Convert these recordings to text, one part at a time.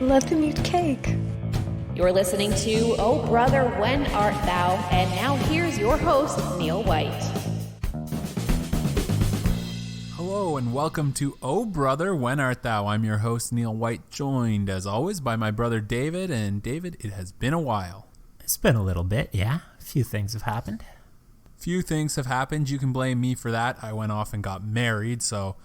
let them eat cake. You're listening to Oh Brother, When Art Thou? And now here's your host, Neil White. Hello and welcome to Oh Brother, When Art Thou? I'm your host, Neil White, joined as always by my brother David. And David, it has been a while. It's been a little bit, yeah. A few things have happened. Few things have happened. You can blame me for that. I went off and got married, so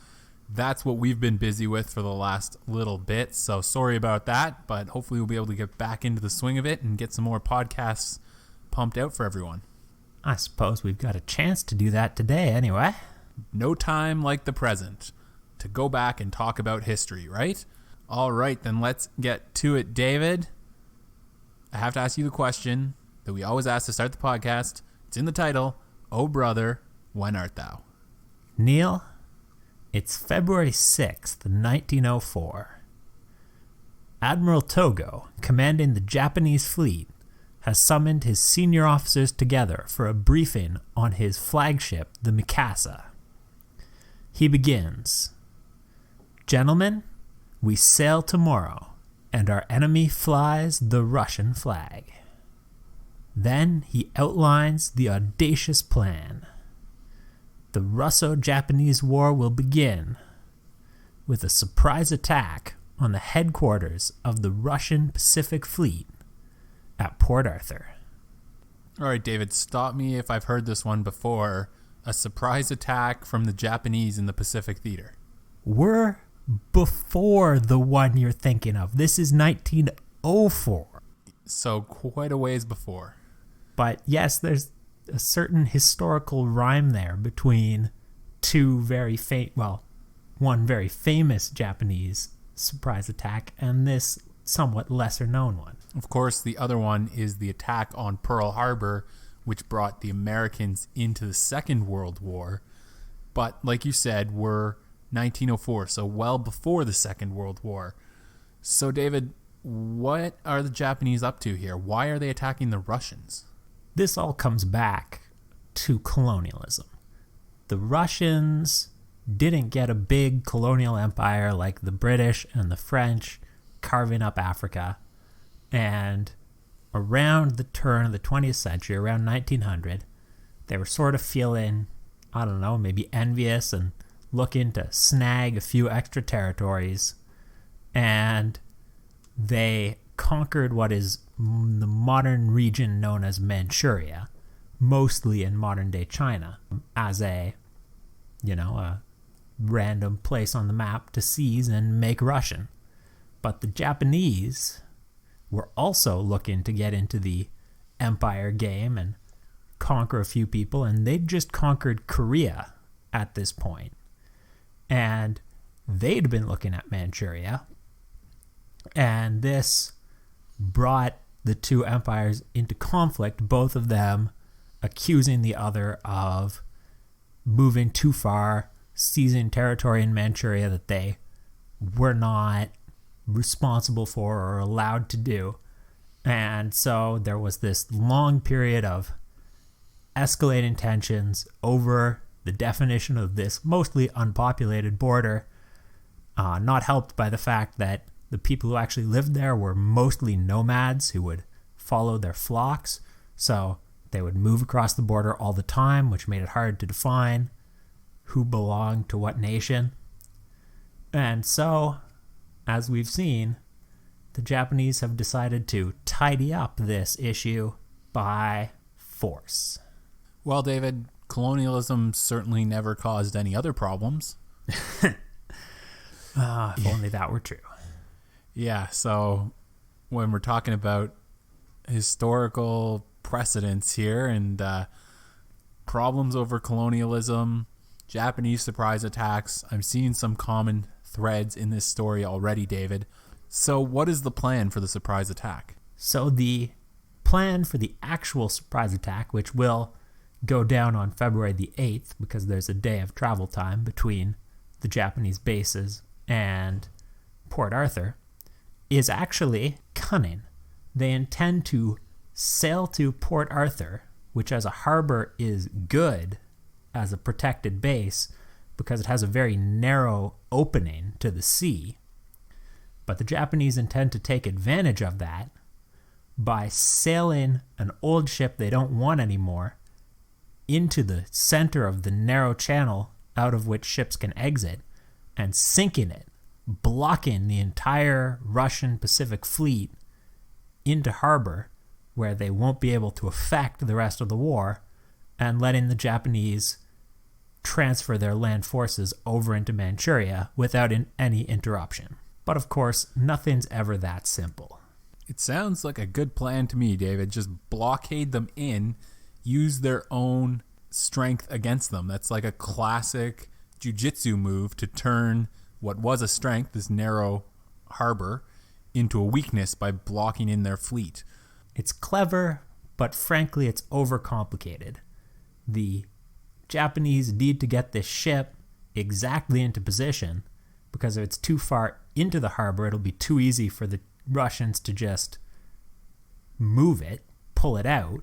that's what we've been busy with for the last little bit. So sorry about that, but hopefully we'll be able to get back into the swing of it and get some more podcasts pumped out for everyone. I suppose we've got a chance to do that today anyway. No time like the present to go back and talk about history, right? All right, then let's get to it, David. I have to ask you the question that we always ask to start the podcast. It's in the title. Oh brother, when art thou? Neil, it's February 6th, 1904. Admiral Togo, commanding the Japanese fleet, has summoned his senior officers together for a briefing on his flagship, the Mikasa. He begins, "Gentlemen, we sail tomorrow, and our enemy flies the Russian flag." Then he outlines the audacious plan. The Russo-Japanese War will begin with a surprise attack on the headquarters of the Russian Pacific Fleet at Port Arthur. All right, David, stop me if I've heard this one before. A surprise attack from the Japanese in the Pacific Theater. We're before the one you're thinking of. This is 1904. So quite a ways before. But yes, there's a certain historical rhyme there between one very famous Japanese surprise attack and this somewhat lesser known one. Of course, the other one is the attack on Pearl Harbor, which brought the Americans into the Second World War. But like you said, we're 1904, so well before the Second World War. So David, what are the Japanese up to here? Why are they attacking the Russians? This all comes back to colonialism. The Russians didn't get a big colonial empire like the British and the French carving up Africa. And around the turn of the 20th century, around 1900, they were sort of feeling, I don't know, maybe envious and looking to snag a few extra territories. And they conquered what is the modern region known as Manchuria, mostly in modern-day China, as a random place on the map to seize and make Russian. But the Japanese were also looking to get into the empire game and conquer a few people, and they'd just conquered Korea at this point. And they'd been looking at Manchuria, and this brought the two empires into conflict, both of them accusing the other of moving too far, seizing territory in Manchuria that they were not responsible for or allowed to do. And so there was this long period of escalating tensions over the definition of this mostly unpopulated border, not helped by the fact that the people who actually lived there were mostly nomads who would follow their flocks. So they would move across the border all the time, which made it hard to define who belonged to what nation. And so, as we've seen, the Japanese have decided to tidy up this issue by force. Well, David, colonialism certainly never caused any other problems. If only that were true. Yeah, so when we're talking about historical precedents here and problems over colonialism, Japanese surprise attacks, I'm seeing some common threads in this story already, David. So what is the plan for the surprise attack? So the plan for the actual surprise attack, which will go down on February the 8th because there's a day of travel time between the Japanese bases and Port Arthur, is actually cunning. They intend to sail to Port Arthur, which as a harbor is good as a protected base because it has a very narrow opening to the sea. But the Japanese intend to take advantage of that by sailing an old ship they don't want anymore into the center of the narrow channel out of which ships can exit and sinking it, blocking the entire Russian Pacific fleet into harbor where they won't be able to affect the rest of the war, and letting the Japanese transfer their land forces over into Manchuria without any interruption. But of course, nothing's ever that simple. It sounds like a good plan to me, David. Just blockade them in, use their own strength against them. That's like a classic jiu-jitsu move to turn what was a strength, this narrow harbor, into a weakness by blocking in their fleet. It's clever, but frankly, it's overcomplicated. The Japanese need to get this ship exactly into position, because if it's too far into the harbor, it'll be too easy for the Russians to just move it, pull it out.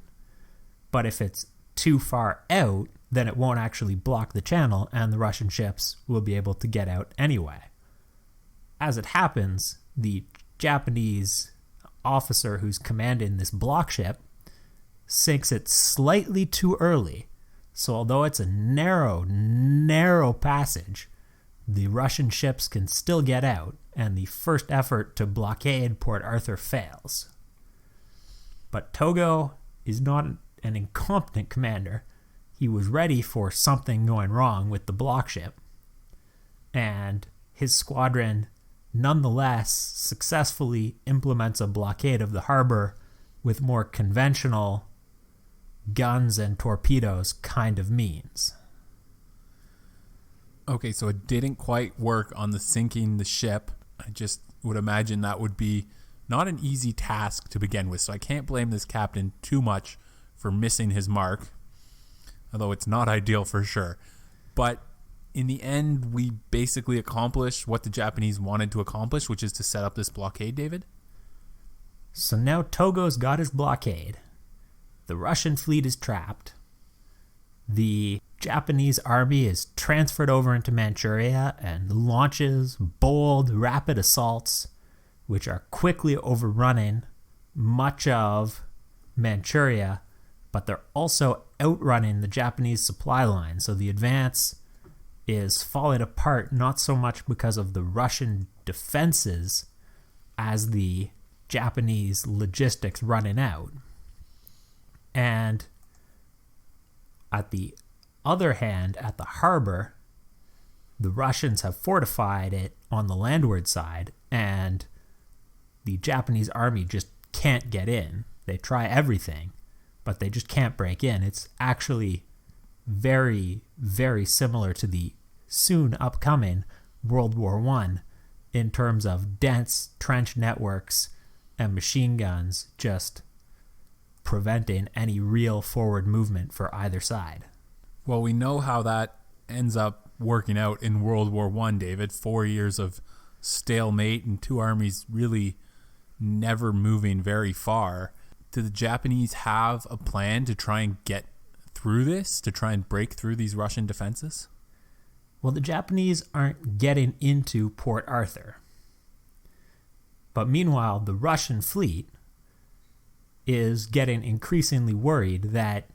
But if it's too far out, then it won't actually block the channel, and the Russian ships will be able to get out anyway. As it happens, the Japanese officer who's commanding this block ship sinks it slightly too early. So although it's a narrow passage, the Russian ships can still get out, and the first effort to blockade Port Arthur fails. But Togo is not an incompetent commander. He was ready for something going wrong with the block ship, and his squadron nonetheless successfully implements a blockade of the harbor with more conventional guns and torpedoes kind of means. Okay, so it didn't quite work on the sinking the ship. I just would imagine that would be not an easy task to begin with, so I can't blame this captain too much for missing his mark, although it's not ideal for sure. But in the end, we basically accomplished what the Japanese wanted to accomplish, which is to set up this blockade, David? So now Togo's got his blockade. The Russian fleet is trapped. The Japanese army is transferred over into Manchuria and launches bold, rapid assaults, which are quickly overrunning much of Manchuria, but they're also outrunning the Japanese supply line. So the advance is falling apart, not so much because of the Russian defenses as the Japanese logistics running out. And at the other hand, at the harbor, the Russians have fortified it on the landward side, and the Japanese army just can't get in. They try everything, but they just can't break in. It's actually very, very similar to the soon upcoming World War I in terms of dense trench networks and machine guns just preventing any real forward movement for either side. Well, we know how that ends up working out in World War I, David. 4 years of stalemate and two armies really never moving very far. Do the Japanese have a plan to try and get through this, to try and break through these Russian defenses? Well, the Japanese aren't getting into Port Arthur. But meanwhile, the Russian fleet is getting increasingly worried that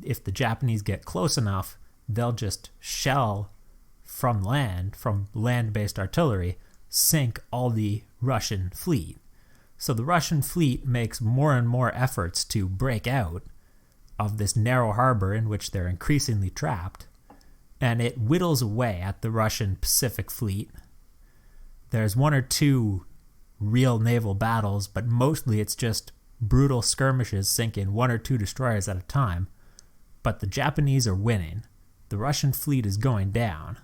if the Japanese get close enough, they'll just shell from land-based artillery, sink all the Russian fleet. So the Russian fleet makes more and more efforts to break out of this narrow harbor in which they're increasingly trapped, and it whittles away at the Russian Pacific fleet. There's one or two real naval battles, but mostly it's just brutal skirmishes sinking one or two destroyers at a time. But the Japanese are winning. The Russian fleet is going down.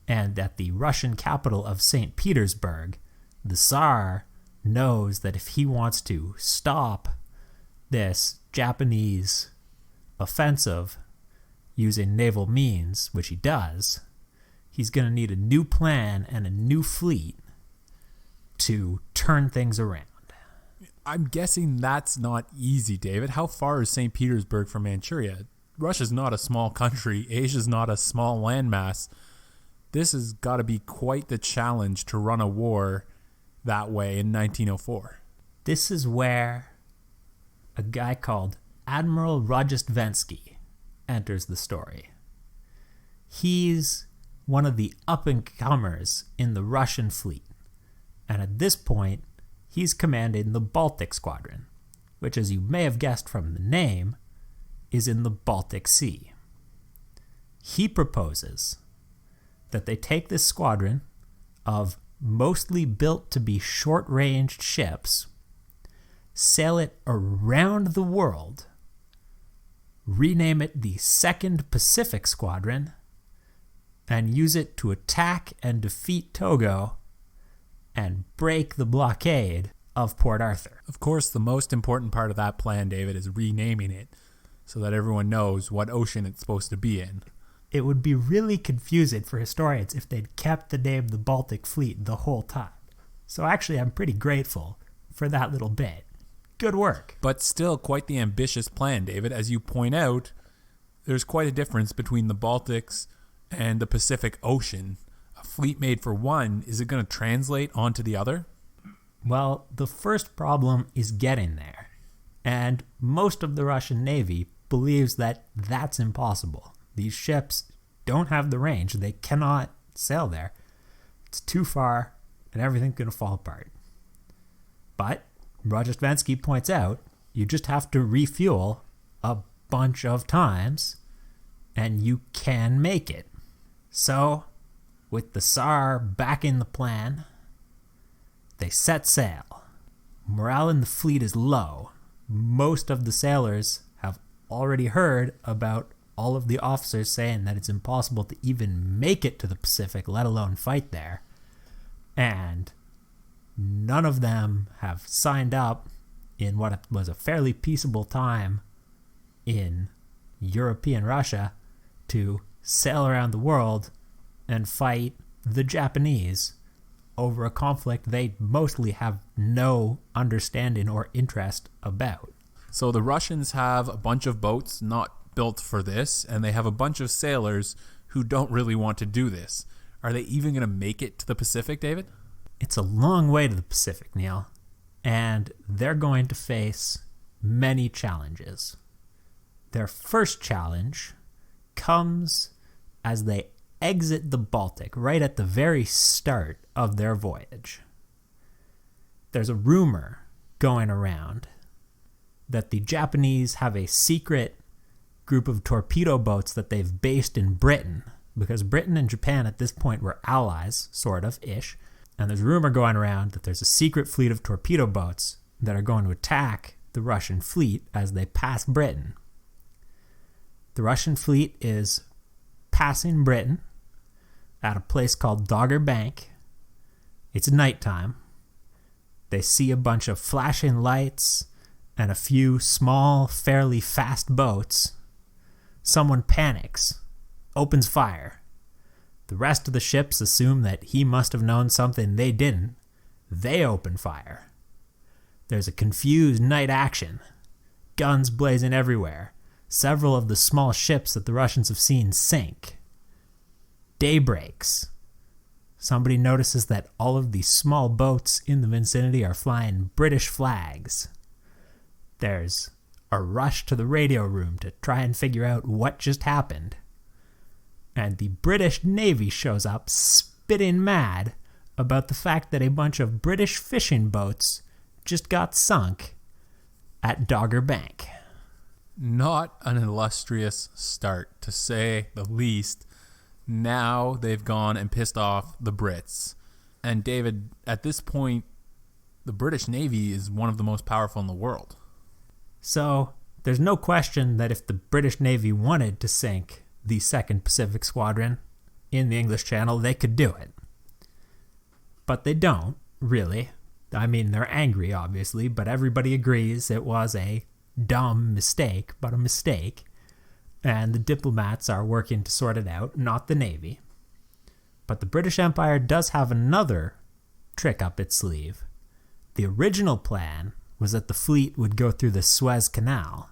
And at the Russian capital of St. Petersburg, the Tsar knows that if he wants to stop this Japanese offensive using naval means, which he does, he's going to need a new plan and a new fleet to turn things around. I'm guessing that's not easy, David. How far is St. Petersburg from Manchuria? Russia's not a small country. Asia's not a small landmass. This has got to be quite the challenge to run a war that way in 1904. This is where a guy called Admiral Rojestvensky enters the story. He's one of the up-and-comers in the Russian fleet, and at this point, he's commanding the Baltic Squadron, which, as you may have guessed from the name, is in the Baltic Sea. He proposes that they take this squadron of mostly built to be short-ranged ships, sail it around the world, rename it the 2nd Pacific Squadron, and use it to attack and defeat Togo and break the blockade of Port Arthur. Of course, the most important part of that plan, David, is renaming it so that everyone knows what ocean it's supposed to be in. It would be really confusing for historians if they'd kept the name the Baltic Fleet the whole time. So actually, I'm pretty grateful for that little bit. Good work. But still quite the ambitious plan, David. As you point out, there's quite a difference between the Baltics and the Pacific Ocean. A fleet made for one, is it going to translate onto the other? Well, the first problem is getting there. And most of the Russian Navy believes that that's impossible. These ships don't have the range. They cannot sail there. It's too far, and everything's going to fall apart. But Rojestvensky points out, you just have to refuel a bunch of times, and you can make it. So, with the Tsar backing the plan, they set sail. Morale in the fleet is low. Most of the sailors have already heard about all of the officers saying that it's impossible to even make it to the Pacific, let alone fight there. And none of them have signed up in what was a fairly peaceable time in European Russia to sail around the world and fight the Japanese over a conflict they mostly have no understanding or interest about. So the Russians have a bunch of boats not built for this, and they have a bunch of sailors who don't really want to do this. Are they even going to make it to the Pacific, David? It's a long way to the Pacific, Neil, and they're going to face many challenges. Their first challenge comes as they exit the Baltic right at the very start of their voyage. There's a rumor going around that the Japanese have a secret group of torpedo boats that they've based in Britain, because Britain and Japan at this point were allies, sort of, ish. And there's a rumor going around that there's a secret fleet of torpedo boats that are going to attack the Russian fleet as they pass Britain. The Russian fleet is passing Britain at a place called Dogger Bank. It's nighttime. They see a bunch of flashing lights and a few small, fairly fast boats. Someone panics, opens fire. The rest of the ships assume that he must have known something they didn't. They open fire. There's a confused night action. Guns blazing everywhere. Several of the small ships that the Russians have seen sink. Day breaks. Somebody notices that all of these small boats in the vicinity are flying British flags. There's a rush to the radio room to try and figure out what just happened. And the British Navy shows up spitting mad about the fact that a bunch of British fishing boats just got sunk at Dogger Bank. Not an illustrious start, to say the least. Now they've gone and pissed off the Brits. And David, at this point, the British Navy is one of the most powerful in the world. So there's no question that if the British Navy wanted to sink the 2nd Pacific Squadron in the English Channel, they could do it. But they don't, really. I mean, they're angry, obviously, but everybody agrees it was a dumb mistake, but a mistake. And the diplomats are working to sort it out, not the Navy. But the British Empire does have another trick up its sleeve. The original plan was that the fleet would go through the Suez Canal,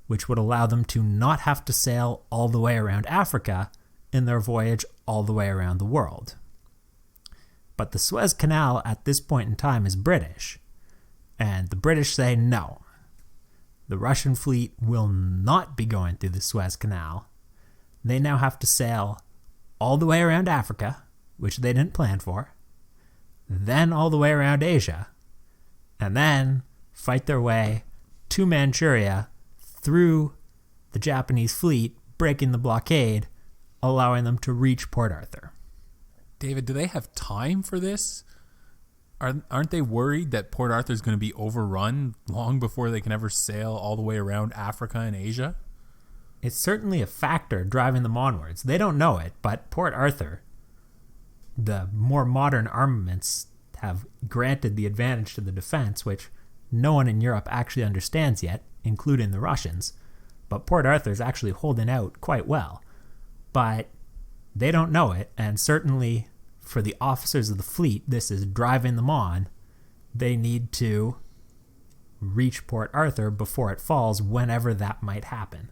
which would allow them to not have to sail all the way around Africa in their voyage all the way around the world. But the Suez Canal at this point in time is British, and the British say no. The Russian fleet will not be going through the Suez Canal. They now have to sail all the way around Africa, which they didn't plan for, then all the way around Asia, and then fight their way to Manchuria through the Japanese fleet, breaking the blockade, allowing them to reach Port Arthur. David, do they have time for this? Aren't they worried that Port Arthur is going to be overrun long before they can ever sail all the way around Africa and Asia? It's certainly a factor driving them onwards. They don't know it, but Port Arthur, the more modern armaments have granted the advantage to the defense, which no one in Europe actually understands yet, including the Russians. But Port Arthur is actually holding out quite well. But they don't know it, and certainly for the officers of the fleet, this is driving them on. They need to reach Port Arthur before it falls, whenever that might happen.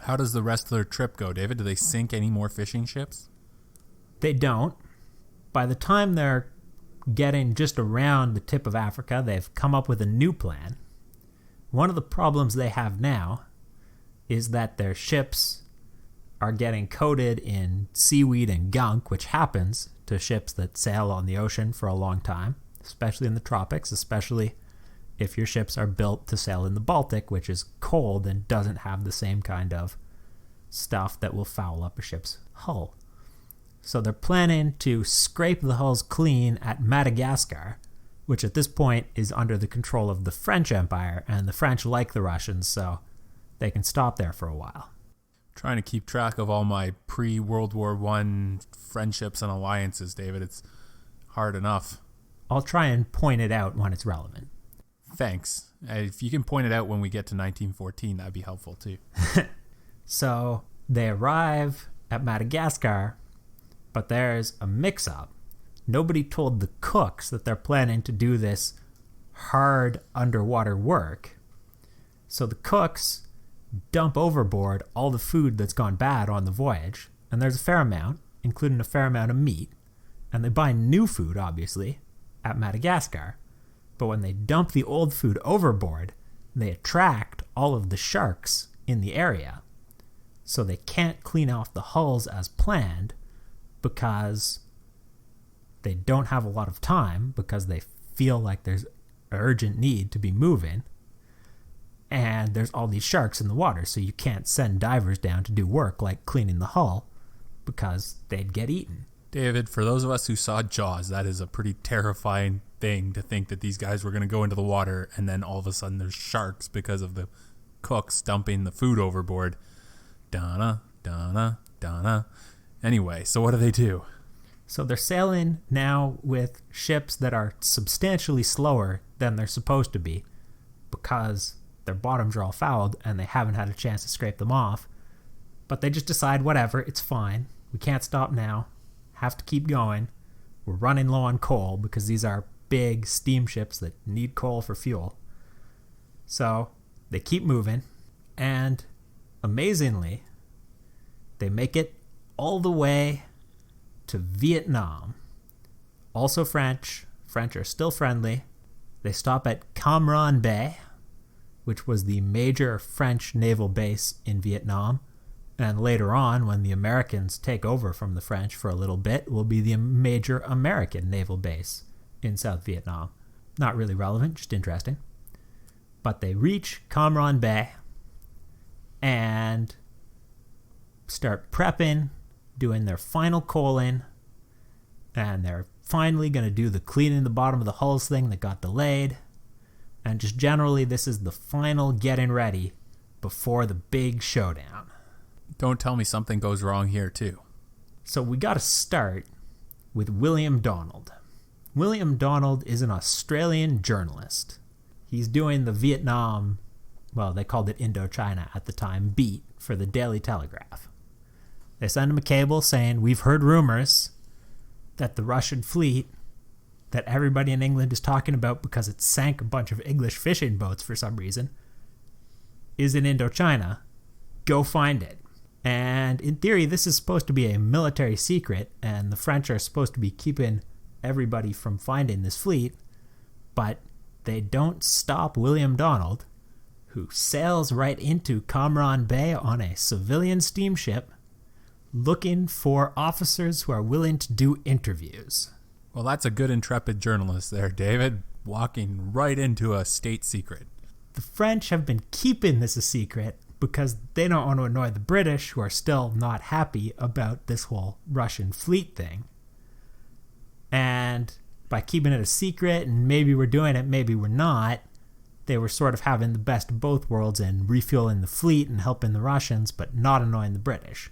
How does the rest of their trip go, David? Do they sink any more fishing ships? They don't. By the time they're getting just around the tip of Africa, they've come up with a new plan. One of the problems they have now is that their ships are getting coated in seaweed and gunk, which happens to ships that sail on the ocean for a long time, especially in the tropics, especially if your ships are built to sail in the Baltic, which is cold and doesn't have the same kind of stuff that will foul up a ship's hull. So they're planning to scrape the hulls clean at Madagascar, which at this point is under the control of the French Empire, and the French like the Russians, so they can stop there for a while. Trying to keep track of all my pre-World War I friendships and alliances, David. It's hard enough. I'll try and point it out when it's relevant. Thanks. If you can point it out when we get to 1914, that'd be helpful too. So they arrive at Madagascar, but there's a mix-up. Nobody told the cooks that they're planning to do this hard underwater work. So the cooks dump overboard all the food that's gone bad on the voyage, and there's a fair amount, including a fair amount of meat, and they buy new food, obviously, at Madagascar. But when they dump the old food overboard, they attract all of the sharks in the area. So they can't clean off the hulls as planned because they don't have a lot of time, because they feel like there's urgent need to be moving. And there's all these sharks in the water, so you can't send divers down to do work like cleaning the hull because they'd get eaten. David, for those of us who saw Jaws, that is a pretty terrifying thing to think that these guys were going to go into the water and then all of a sudden there's sharks because of the cooks dumping the food overboard. Donna. Anyway, so what do? So they're sailing now with ships that are substantially slower than they're supposed to be because their bottoms are all fouled and they haven't had a chance to scrape them off. But they just decide, whatever, it's fine. We can't stop now. Have to keep going. We're running low on coal because these are big steamships that need coal for fuel. So they keep moving, and amazingly, they make it all the way to Vietnam. Also French. French are still friendly. They stop at Cam Ranh Bay, which was the major French naval base in Vietnam. And later on, when the Americans take over from the French for a little bit, will be the major American naval base in South Vietnam. Not really relevant, just interesting. But they reach Cam Ranh Bay and start prepping, doing their final coaling, and they're finally going to do the cleaning the bottom of the hulls thing that got delayed. And just generally, this is the final getting ready before the big showdown. Don't tell me something goes wrong here, too. So we got to start with William Donald. William Donald is an Australian journalist. He's doing the Vietnam, well, they called it Indochina at the time, beat for the Daily Telegraph. They send him a cable saying, we've heard rumors that the Russian fleet that everybody in England is talking about because it sank a bunch of English fishing boats for some reason is in Indochina. Go find it. And in theory, this is supposed to be a military secret, and the French are supposed to be keeping everybody from finding this fleet, but they don't stop William Donald, who sails right into Cambrai Bay on a civilian steamship looking for officers who are willing to do interviews. Well, that's a good intrepid journalist there, David, walking right into a state secret. The French have been keeping this a secret because they don't want to annoy the British, who are still not happy about this whole Russian fleet thing. And by keeping it a secret, and maybe we're doing it, maybe we're not, they were sort of having the best of both worlds and refueling the fleet and helping the Russians, but not annoying the British.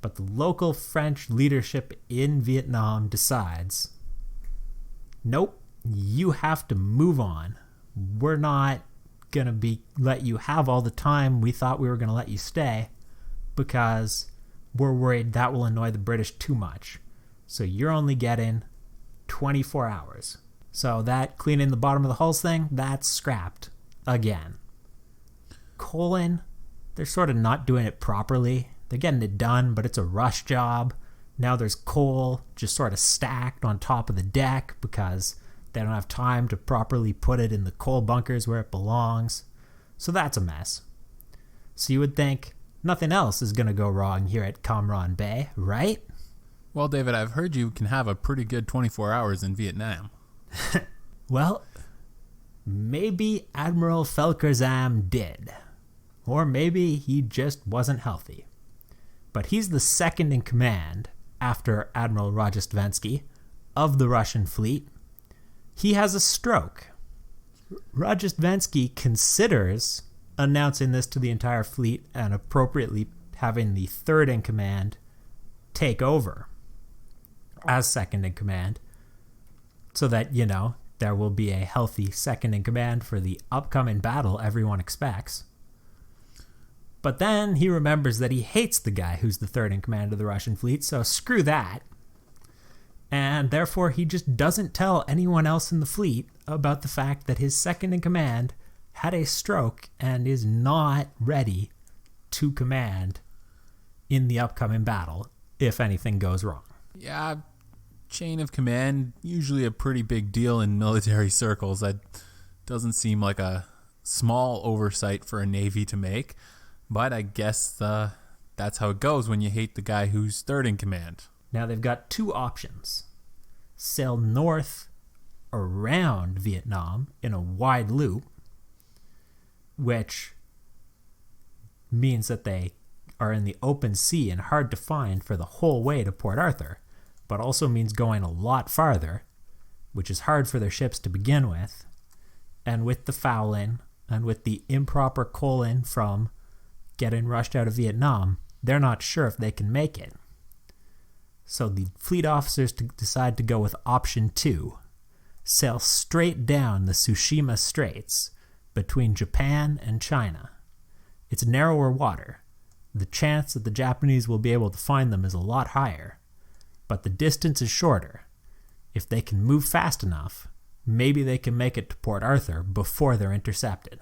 But the local French leadership in Vietnam decides, nope, you have to move on. We're not going to let you have all the time we thought we were going to let you stay, because we're worried that will annoy the British too much. So you're only getting 24 hours. So that cleaning the bottom of the hulls thing, that's scrapped again. Coaling, they're sort of not doing it properly. They're getting it done, but it's a rush job. Now there's coal just sort of stacked on top of the deck because they don't have time to properly put it in the coal bunkers where it belongs. So that's a mess. So you would think nothing else is going to go wrong here at Cambrai Bay, right? Well, David, I've heard you can have a pretty good 24 hours in Vietnam. Well, maybe Admiral Felkersam did. Or maybe he just wasn't healthy. But he's the second in command, after Admiral Rajestvansky, of the Russian fleet. He has a stroke. Rajestvansky considers announcing this to the entire fleet and appropriately having the third in command take over as second in command, so that, there will be a healthy second in command for the upcoming battle everyone expects. But then he remembers that he hates the guy who's the third in command of the Russian fleet, so screw that. And therefore he just doesn't tell anyone else in the fleet about the fact that his second in command had a stroke and is not ready to command in the upcoming battle if anything goes wrong. Yeah, chain of command, usually a pretty big deal in military circles. That doesn't seem like a small oversight for a navy to make, but I guess that's how it goes when you hate the guy who's third in command. Now they've got two options. Sail north around Vietnam in a wide loop, which means that they are in the open sea and hard to find for the whole way to Port Arthur, but also means going a lot farther, which is hard for their ships to begin with, and with the fouling and with the improper coaling from getting rushed out of Vietnam, they're not sure if they can make it. So the fleet officers decide to go with option 2, sail straight down the Tsushima Straits between Japan and China. It's narrower water. The chance that the Japanese will be able to find them is a lot higher, but the distance is shorter. If they can move fast enough, maybe they can make it to Port Arthur before they're intercepted.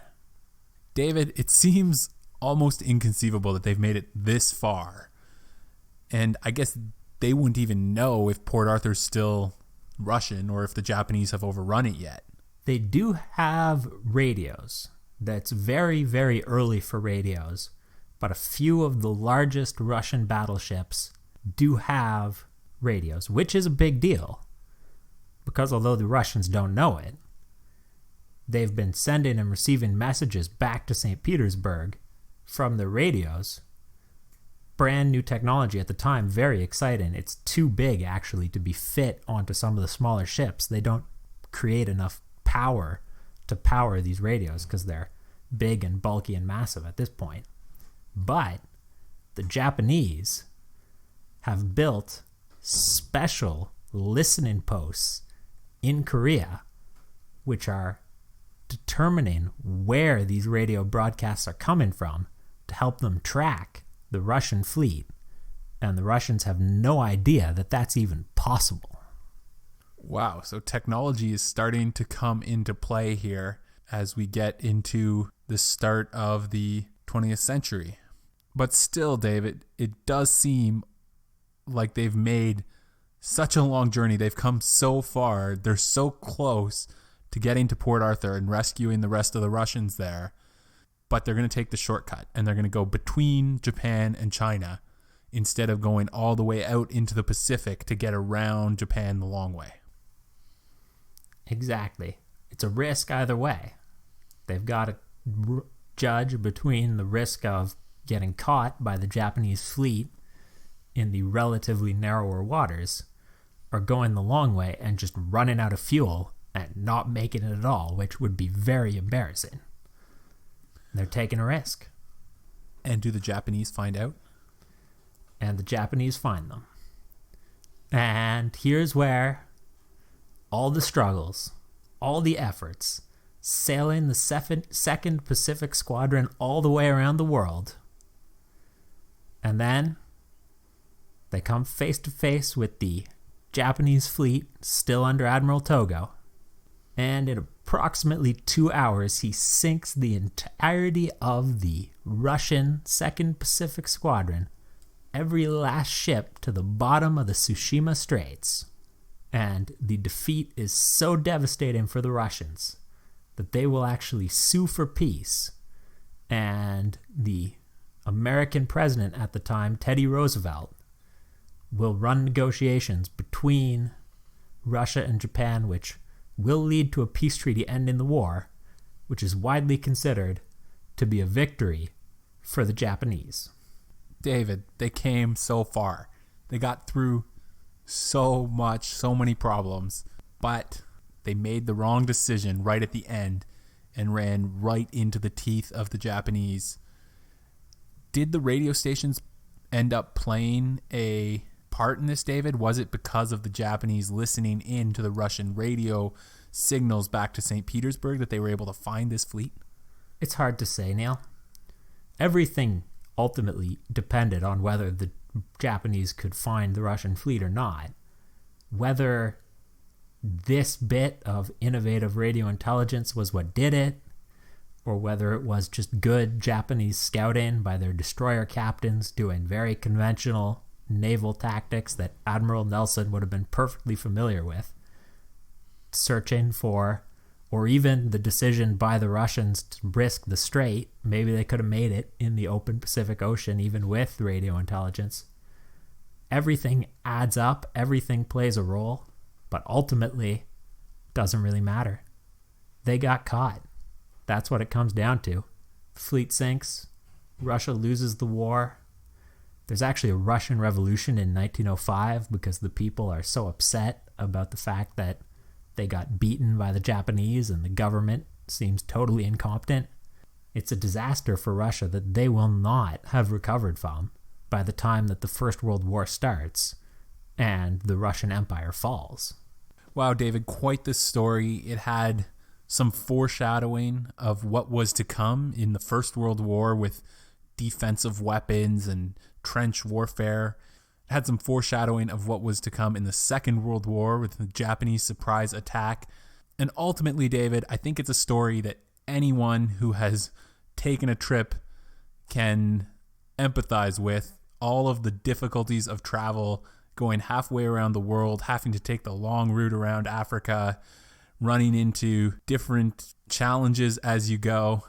David, it seems almost inconceivable that they've made it this far. And I guess they wouldn't even know if Port Arthur's still Russian or if the Japanese have overrun it yet. They do have radios. That's very, very early for radios. But a few of the largest Russian battleships do have radios, which is a big deal. Because although the Russians don't know it, they've been sending and receiving messages back to St. Petersburg from the radios. Brand new technology at the time, very exciting. It's too big, actually, to be fit onto some of the smaller ships. They don't create enough power to power these radios because they're big and bulky and massive at this point. But the Japanese have built special listening posts in Korea, which are determining where these radio broadcasts are coming from to help them track the Russian fleet, and the Russians have no idea that that's even possible. Wow, so technology is starting to come into play here as we get into the start of the 20th century. But still, David, it does seem like they've made such a long journey. They've come so far. They're so close to getting to Port Arthur and rescuing the rest of the Russians there. But they're going to take the shortcut, and they're going to go between Japan and China instead of going all the way out into the Pacific to get around Japan the long way. Exactly. It's a risk either way. They've got to judge between the risk of getting caught by the Japanese fleet in the relatively narrower waters or going the long way and just running out of fuel and not making it at all, which would be very embarrassing. They're taking a risk. And do the Japanese find out? And the Japanese find them. And here's where all the struggles, all the efforts, sailing the 2nd Pacific Squadron all the way around the world, and then they come face to face with the Japanese fleet still under Admiral Togo, and in approximately 2 hours he sinks the entirety of the Russian 2nd Pacific Squadron, every last ship, to the bottom of the Tsushima Straits. And the defeat is so devastating for the Russians that they will actually sue for peace. And the American president at the time, Teddy Roosevelt, will run negotiations between Russia and Japan, which will lead to a peace treaty ending the war, which is widely considered to be a victory for the Japanese. David, they came so far. They got through so many problems, but they made the wrong decision right at the end and ran right into the teeth of the Japanese. Did the radio stations end up playing a part in this, David? Was it because of the Japanese listening in to the Russian radio signals back to St. Petersburg that they were able to find this fleet? It's hard to say, Neil. Everything ultimately depended on whether the Japanese could find the Russian fleet or not. Whether this bit of innovative radio intelligence was what did it, or whether it was just good Japanese scouting by their destroyer captains doing very conventional naval tactics that Admiral Nelson would have been perfectly familiar with, searching for, or even the decision by the Russians to risk the strait. Maybe they could have made it in the open Pacific Ocean even with radio intelligence. Everything adds up, everything plays a role, but ultimately doesn't really matter. They got caught. That's what it comes down to. The fleet sinks, Russia loses the war. There's actually a Russian Revolution in 1905 because the people are so upset about the fact that they got beaten by the Japanese and the government seems totally incompetent. It's a disaster for Russia that they will not have recovered from by the time that the First World War starts and the Russian Empire falls. Wow, David, quite the story. It had some foreshadowing of what was to come in the First World War with defensive weapons and trench warfare. It had some foreshadowing of what was to come in the Second World War with the Japanese surprise attack. And ultimately, David, I think it's a story that anyone who has taken a trip can empathize with. All of the difficulties of travel, going halfway around the world, having to take the long route around Africa, running into different challenges as you go,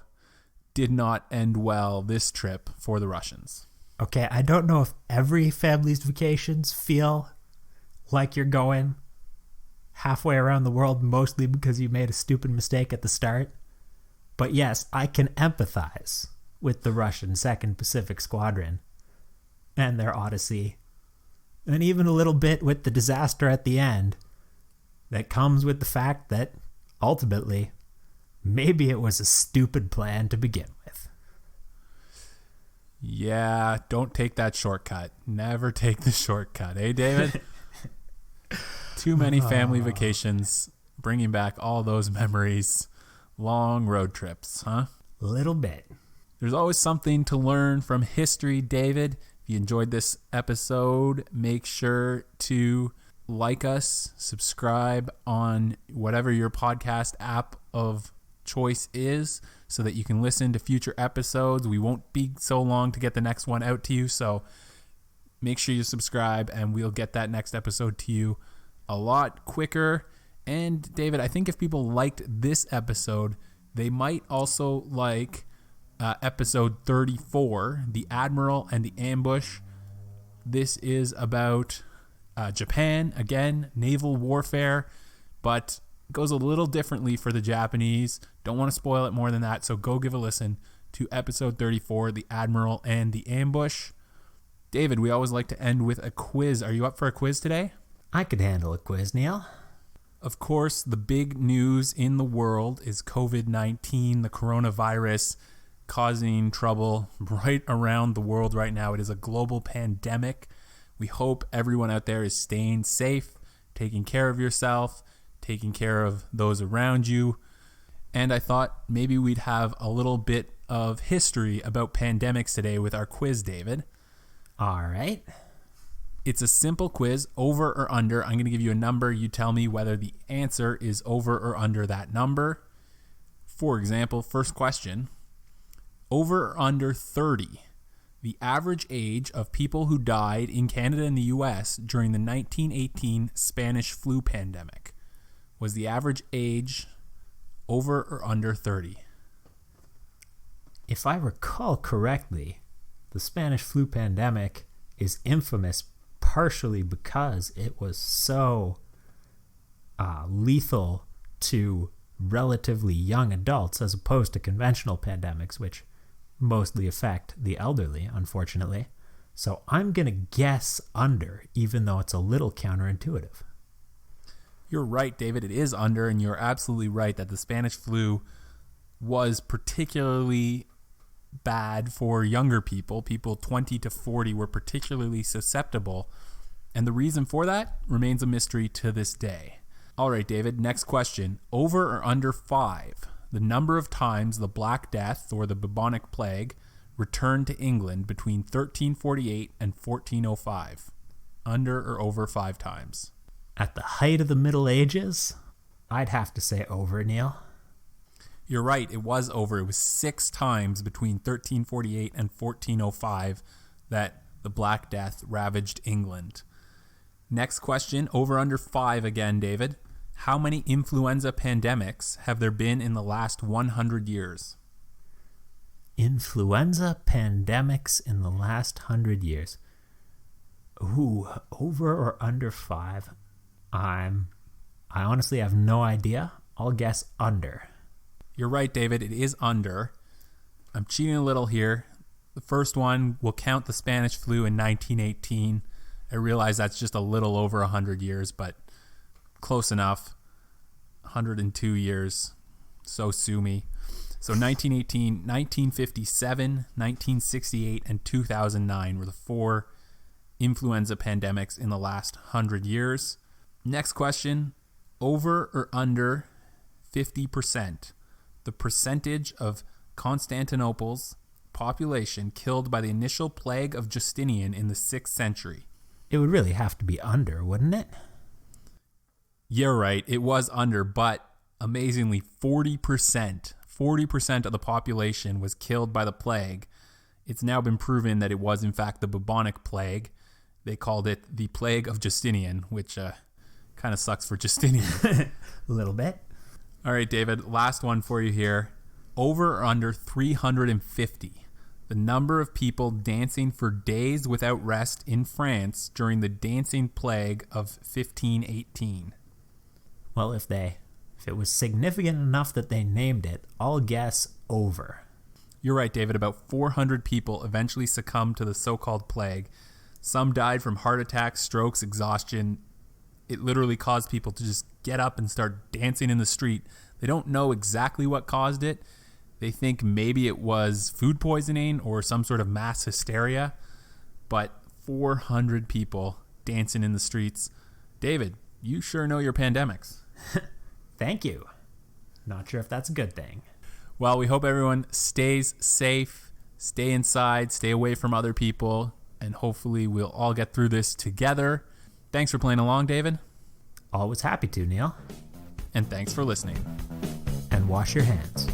did not end well this trip for the Russians. Okay, I don't know if every family's vacations feel like you're going halfway around the world, mostly because you made a stupid mistake at the start. But yes, I can empathize with the Russian 2nd Pacific Squadron and their odyssey, and even a little bit with the disaster at the end that comes with the fact that ultimately maybe it was a stupid plan to begin with. Yeah, don't take that shortcut. Never take the shortcut, eh, David? Too many family vacations, bringing back all those memories. Long road trips, huh? A little bit. There's always something to learn from history, David. If you enjoyed this episode, make sure to like us, subscribe on whatever your podcast app of choice is, so that you can listen to future episodes. We won't be so long to get the next one out to you, so make sure you subscribe and we'll get that next episode to you a lot quicker. And David, I think if people liked this episode, they might also like episode 34, The Admiral and the Ambush. This is about Japan, again, naval warfare, but goes a little differently for the Japanese. Don't want to spoil it more than that, so go give a listen to episode 34, The Admiral and the Ambush. David, we always like to end with a quiz. Are you up for a quiz today? I could handle a quiz, Neil. Of course, the big news in the world is COVID-19, the coronavirus, causing trouble right around the world right now. It is a global pandemic. We hope everyone out there is staying safe, taking care of yourself, taking care of those around you. And I thought maybe we'd have a little bit of history about pandemics today with our quiz, David. All right. It's a simple quiz, over or under. I'm going to give you a number. You tell me whether the answer is over or under that number. For example, first question, over or under 30, the average age of people who died in Canada and the US during the 1918 Spanish flu pandemic. Was the average age over or under 30? If I recall correctly, the Spanish flu pandemic is infamous partially because it was so lethal to relatively young adults as opposed to conventional pandemics, which mostly affect the elderly, unfortunately. So I'm going to guess under, even though it's a little counterintuitive. You're right, David. It is under, and you're absolutely right that the Spanish flu was particularly bad for younger people. People 20 to 40 were particularly susceptible, and the reason for that remains a mystery to this day. All right, David, next question. Over or under 5, the number of times the Black Death or the bubonic plague returned to England between 1348 and 1405. Under or over 5 times? At the height of the Middle Ages, I'd have to say over, Neil. You're right, it was over. It was 6 times between 1348 and 1405 that the Black Death ravaged England. Next question, over under 5 again, David. How many influenza pandemics have there been in the last 100 years? Influenza pandemics in the last 100 years. Ooh, over or under 5? I honestly have no idea. I'll guess under. You're right, David. It is under. I'm cheating a little here. The first one will count the Spanish flu in 1918. I realize that's just a little over 100 years, but close enough. 102 years. So sue me. So 1918, 1957, 1968, and 2009 were the 4 influenza pandemics in the last 100 years. Next question, over or under 50%, the percentage of Constantinople's population killed by the initial plague of Justinian in the 6th century. It would really have to be under, wouldn't it? You're right, it was under, but amazingly 40% of the population was killed by the plague. It's now been proven that it was in fact the bubonic plague. They called it the plague of Justinian, which kind of sucks for Justinian. A little bit. All right, David, last one for you here. Over or under 350, the number of people dancing for days without rest in France during the dancing plague of 1518. Well, if it was significant enough that they named it, I'll guess over. You're right, David. About 400 people eventually succumbed to the so-called plague. Some died from heart attacks, strokes, exhaustion. It literally caused people to just get up and start dancing in the street. They don't know exactly what caused it. They think maybe it was food poisoning or some sort of mass hysteria. But 400 people dancing in the streets. David, you sure know your pandemics. Thank you. Not sure if that's a good thing. Well, we hope everyone stays safe, stay inside, stay away from other people, and hopefully we'll all get through this together. Thanks for playing along, David. Always happy to, Neil. And thanks for listening. And wash your hands.